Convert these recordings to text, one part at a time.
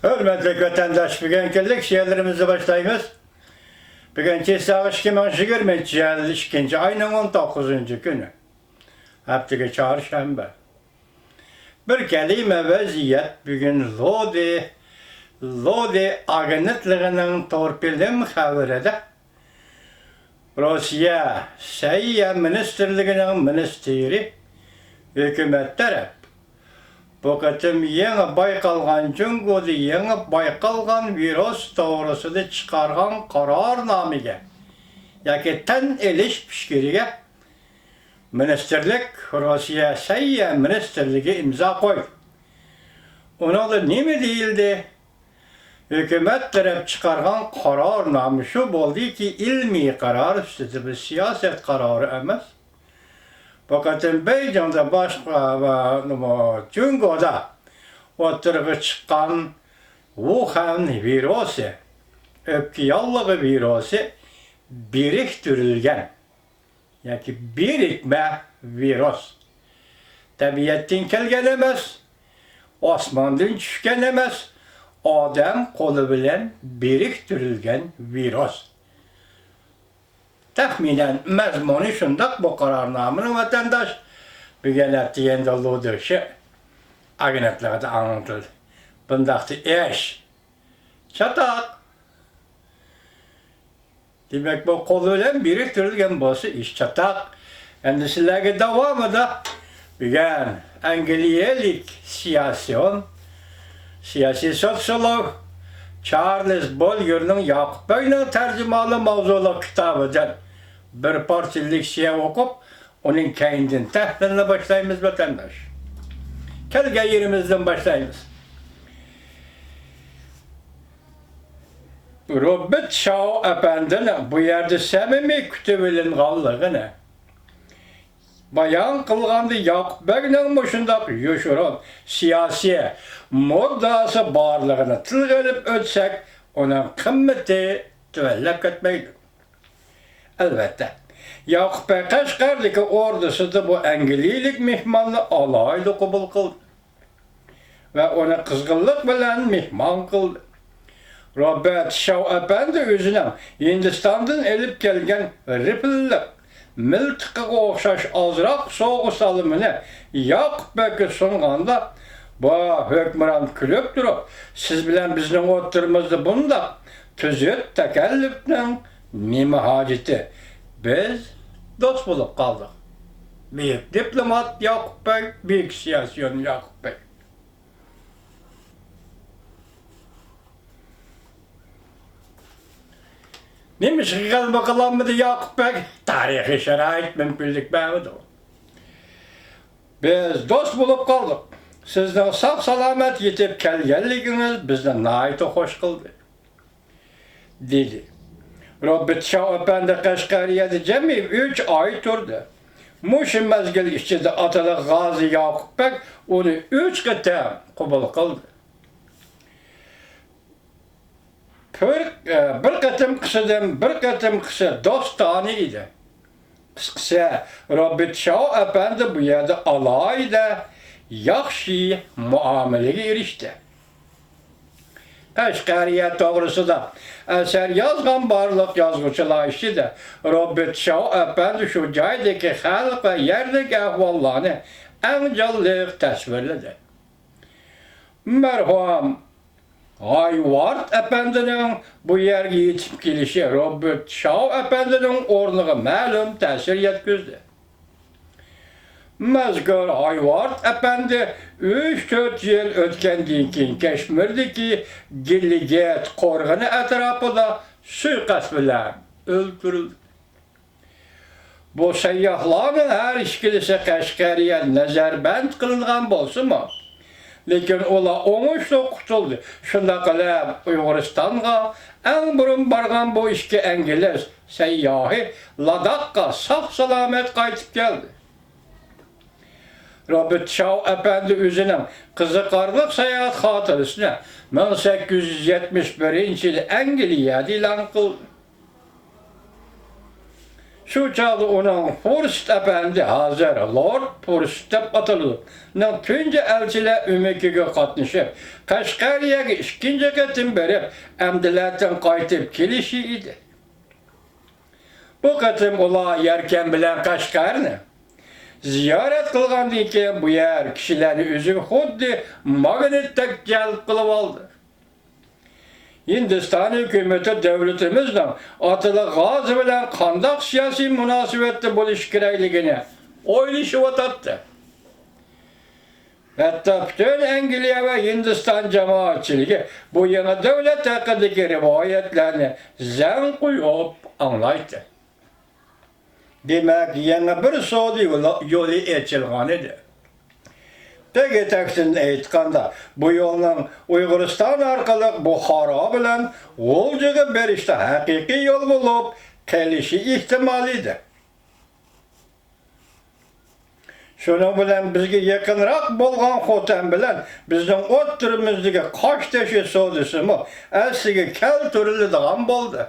Hürmetli vatandaş, bugünkü şiirlerimizi başlayımız. Bugünkü sağış 2022 yılı 2. ayının 19. günü. Haftaki çarşamba. Bir kelime vaziyet bugün Lodi agentliğinin torpilim haberede Rusya Sayya Ministerliğinin ministeri hükümet taraf bu kıtım yeni baykalgan cüngüdü yeni baykalgan virüs doğrusunu çıkargan kararnamige yaki ten eliş pişkiriye ministerlik Rusya Sayya Ministerliği imza koy. Ona da ne mi değildi? Hükümet taraf çıkargan kararname şu oldu ki ilmi karar üstüdür, bir siyaset kararı emez. Fakat Beycan'da başka Cungo'da oturup çıkan Wuhan virüsü, öpkiyallığı virüsü biriktirilgen. Yani birikme virüs. Tabiattan kelgen emez, osmandan düşken emez, adam kolu bilen biriktirilgen virüs. Tahminen mezmunu şundak bu kararnamenin vatandaş bir genettiğinde olduğu şey agentliğinde anlatıldı. Bundaktı eş, çatak. Demek bu koluyla biriktirilgen bosu iş çatak. Endişelerine devamı da bir Angeliyelik siyasi sosyolog Charles Bolyer'ın Yakup Bey'in tercümalı mavzulu kitabıdan bir parçalık şey okup onun kendinden tahliline başlayımız vatandaş. Kelge yerimizden başlayımız. Robert Shaw Efendi'nin bu yerde samimi kütübülün kallığını bayan kılgandı Yakup Bey'in başında yaşaran siyasi moddası bağırlığını tıl gelip ötsek onun kımmeti tüvellep ketmeydi. Elbette. Yakup Bey Kaşgar'daki ordusu da bu Angelilik mihmanlı alaylı kabul kıldı. Ve ona kızgınlık bilen mihman kıldı. Robert Shaw Efendi özüne Hindistan'dan elip gelgen ripillik, miltıkı okşaş azrak soğuk salımını Yakup Bey'e sunğanda bu hükmüran külüp durup siz bilen bizden oturumuzda bunda tüzüt tekellüpten nime haceti. Biz dost bulup kaldık. Büyük diplomat Yakup Bey, büyük siyasyon Yakup Bey. Neymiş ki bakalım Yakup Bey? Tarihi şerait mümkünlük bağlıdır. Biz dost bulup kaldık. Sizden sağ salamet yetip kelgenliğiniz bizden nayet hoş kıldı. Dedi. Robert Shaw Efendi Kaşgariye'de cemi 3 ay durdu. Muşin mezgil içinde atalı Gazi Yakup Bey onu 3 kıta kabul kıldı. Bir kıtım kısa dostane idi. Kısa Robert Shaw Efendi bu yerde alayda yaxşı muameleye erişti. Kaşgariye doğrusu da eser yazgan barlık yazgıçılar işi de Robert Shaw Efendi şu caydaki halk ve yerdeki ahvallarını en canlı tasvirledi. Merhum Hayward Efendi'nin bu yerge yetip gelişi Robert Shaw Efendi'nin ornuğa malum tesir yetkizdi. Mazgar Hayward Efendi 3-4 yıl ötkendiğin keyin Keşmir'deki Gilliget korğunu etrafında suikast bilen öldürüldü. Bu seyyahların her işkilisi Kaşgariye nazarband kılıngan bolsa mı? Lekin ola oңuşla kutuldu. Şunda kılıp Uyguristan'a en burun bargan bu işki İngiliz seyyahi Ladak'a sağ salamet kaytıp geldi. Robert Shaw Efendi özünün kızıkarlık seyahat hatırısını 1871 yılı Angliye'de ilan kıldı. Şu çağda onun Forst Efendi hazır Lord Forst dep atıldı. Nın tünce elçiler ümekiga katnışıp, Kaşgariyaga ikinci ketim berip, emdilatin qaytib kelişi idi. Bu ketim ola yerken bilen Kaşgarni ziyaret kılgandan keyin bu yer kişilerini özü xuddi magnetdek jalb kılıp aldı. Hindistan hükümeti devletimizden atılı gaz bilen kandak siyasi münasebetli buluş kirayligini oylaşıp atattı. Hatta bütün Angliya ve Hindistan cemaatçiliği bu yeni devlet hakkındaki rivayetlerini zen koyup anlaydı. Demek yeni bir Saudi yolu açılgan idi. Peki tekstin aytganda bu yolun Uyg'uriston orqali Buxoro bilan Volgaga berishda haqiqiy yo'l bo'lib qelishi ehtimolidir. Şunu bilen bizge yakınrak bolgan Xotan bilen bizden o'ttirimizdagi qosh tashi savdosimi asliga keltiriladigan bo'ldi.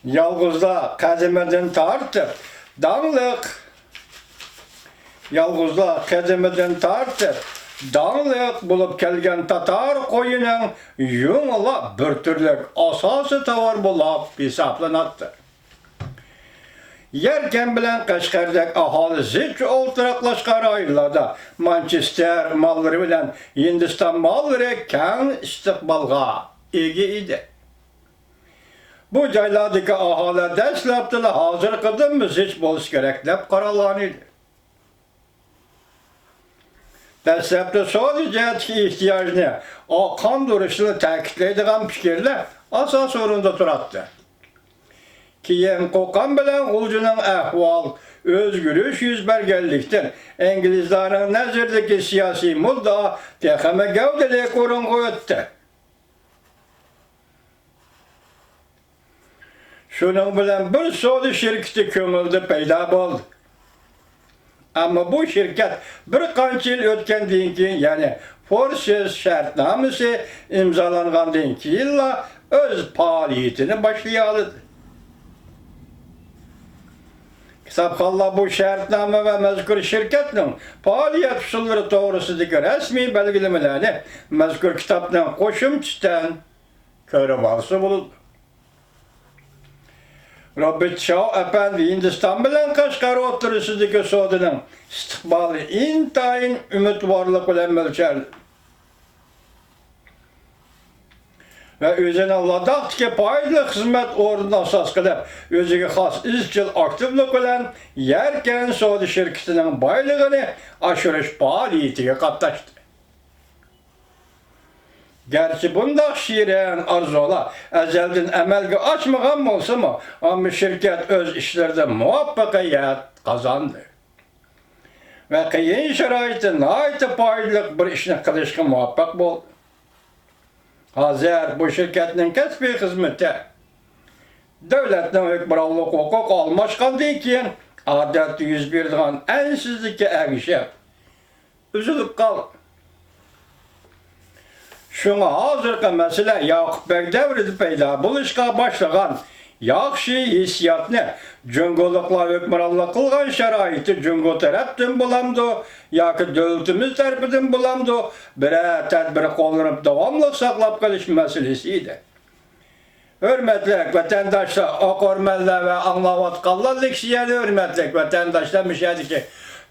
Yolg'izlar qadimidan tortib, dağlık bulup kelgen Tatar koyunun yunla bir türlük asası tavar bulup hesaplanatdı. Yerken bilen Kaşgar'daki ahali zilç oltıraklaşkar aylarda Manchester malları bilen Hindistan malları kən istikbalga egi idi. Bu caylardaki ahali dəslaptılı hazır kıdımız hiç boluş gereklep karalan idi. Dəslaptı sadece ihtiyacını kan duruşunu təkitleydiğen fikirler asas orunda turattı. Kiyen kokan bilen ulucunun ahval, özgürlüş yüz belgeliktir. İngilizlerin nezirdeki siyasi mudda tekeme gövdeli korungu öttü. Şunun bilen bir solu şirketi kömüldü peyda oldu. Ama bu şirket bir kanç yıl ötkendiğin ki yani Forces şartnamesi imzalangandan ki yılla öz faaliyetini başlayalıdı. Sapkalla bu şartname ve mezkur şirketin faaliyet usulları doğrusundaki resmi belgelemelerini mezkur kitaptan koşumçtan körü varsa bulundu. Robert Shaw Efendi Hindistan bilen Kaşgar oturusundaki sodunun istikbali intayin ümitvarlık bilen ölçerli. Ve özüne Ladak'taki paylı hizmet orunda asas kılıp, özüge has izcil aktiflik bilen yerken Saudi şirketinin baylığını aşırış faaliyetiye katlaştı. Gerçi bunda şiiren arzular ezelden emelge açmagan olsa mı, ama şirket öz işlerde muvaffakiyet kazandı. Ve kıyın şeraitin ait paylık bir işini kılışkı muvaffak oldu. Hazır bu şirketin kesbi hizmeti devletten hükümranlık hukuk almışkandan keyin adet yüz birdiğen ensizlikке erişip üzülüp kaldı. Şuna hazırki mesele Yakup Bey devridi peyda buluşka başlagan yaxşı hissiyatını cüngolukla hükümranlık kılgan şeraiti cüngo taraftan bulamdı, yoki devletimiz tarafından bulamdı, bire tedbiri kollanıp devamlı saklap kalish meselesiydi. Hürmetli vatandaşlar, okurmenler ve anlavatkallar leksiyeli hürmetli vatandaşlar müşahede ki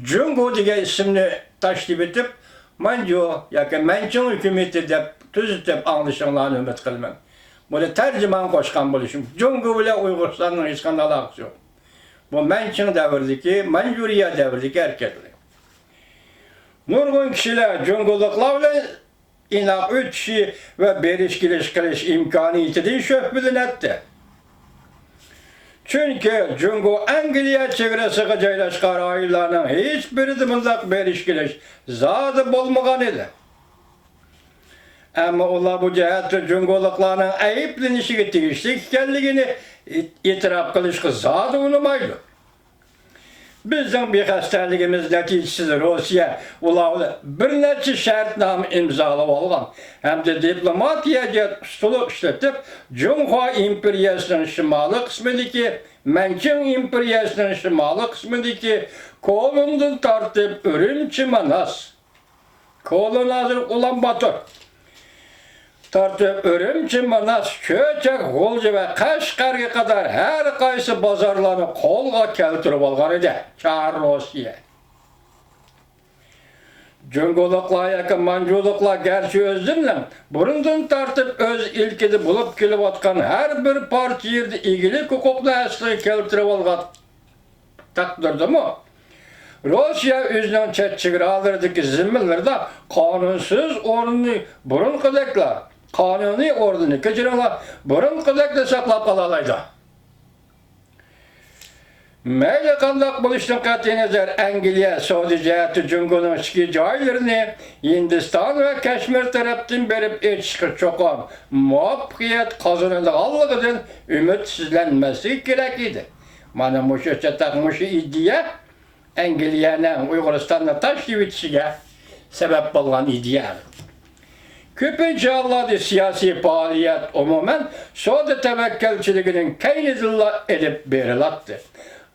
Cüngo diye isimini taşdip edip Mancu, yoki Manchun hükümeti dep tüzütüp anlaşılığını ümit kılmam. Bunu tercüman koşkan buluşum. Cungu bile Uyguristan'ın hiç kanal aksı yok. Bu Manchun devirdeki, Manjuriya devirdeki erkekler. Nurgun kişiler Cunguluklarla inak ütçi ve berişkiliş kiliş imkaniyeti şöhbülün etti. Çünkü Cungu Angliya çevresine caylaşkan aylarının hiçbiri de bundak berişkiliş zadı bolmagan idi. Ama ola bu cihette Cunguluklarının ayıplanışıga tegishli ekanligini itiraf qilishga zodi unamaydi. Bizning bexastaligimiz neticasida Rossiya ularni bir necha shartnoma imzolab olgan hamda diplomatiyaga ustunlik ishlatib, Junxo imperiyasining shimoliy qismidagi Manchun imperiyasining shimoliy qismidagi Kolondan tortib Urumchi Manas, Kolon hozir Ulan-Bator tortib Urumchi Manas, Ko'chak, G'o'lji va Qashqarga qadar har qaysi bozorlarni qo'lga keltirib olgan edi Char Rossiya. Jungoliklar yoki manjuliklar garchi o'zidan burundan tortib o'z ilkida bo'lib kelayotgan har bir parcha yerda egilik huquqni asliga keltirib olgan taqdirdami? Rossiya o'zining chegaralardagi zimmalarda qonunsiz o'rnini burunqideklar, qonuniy o'rnini kechiringlar, burunqideklar saqlab qolalaydi. Mayli qandaq bo'lishdan qat'iy nazar Angliya Saudiya jihati Jungoning ichki joylarini Hindiston va Kashmir tarafdan berib etishga cho'qon muvaffaqiyat qozonadiganligidan umidsizlanmasligi kerak edi. Mana mushu chataq mushu idea Angliyaning Uyg'uristonni tashlab etishiga sabab bo'lgan idea. Ko'pincha hollarda siyosiy faoliyat umuman savdo tavakkalchiligining kaynidilla edib beriladi.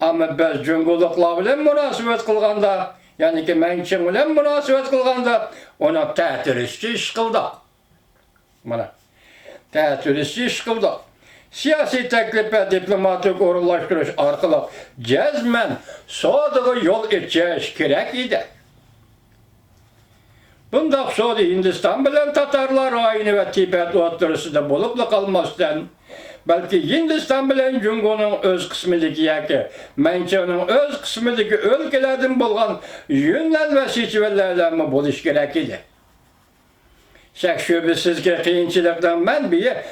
Ama biz Jungoliklar bilan munosabat qilganda, ya'ni ki Manchun bilan munosabat qilganda, ona ta'tirishchi ish qildik. Mana ta'tirishchi ish qildik. Siyosiy taklif va diplomatik o'rinlashtirish orqali jazman savdoga yo'l echish kerak edi. Bundaq savdo Hindiston bilan Tatarlar oyini va Tibet o'rtasida bo'lib qolmasdan, balki Hindiston bilan Jungoning o'z qismidagi yoki Manchunning o'z qismidagi o'lkalardan bo'lgan Yunnan va Sichuanlarmi bo'lish kerak edi. Shak shubasizki qiyinchilikdan manbai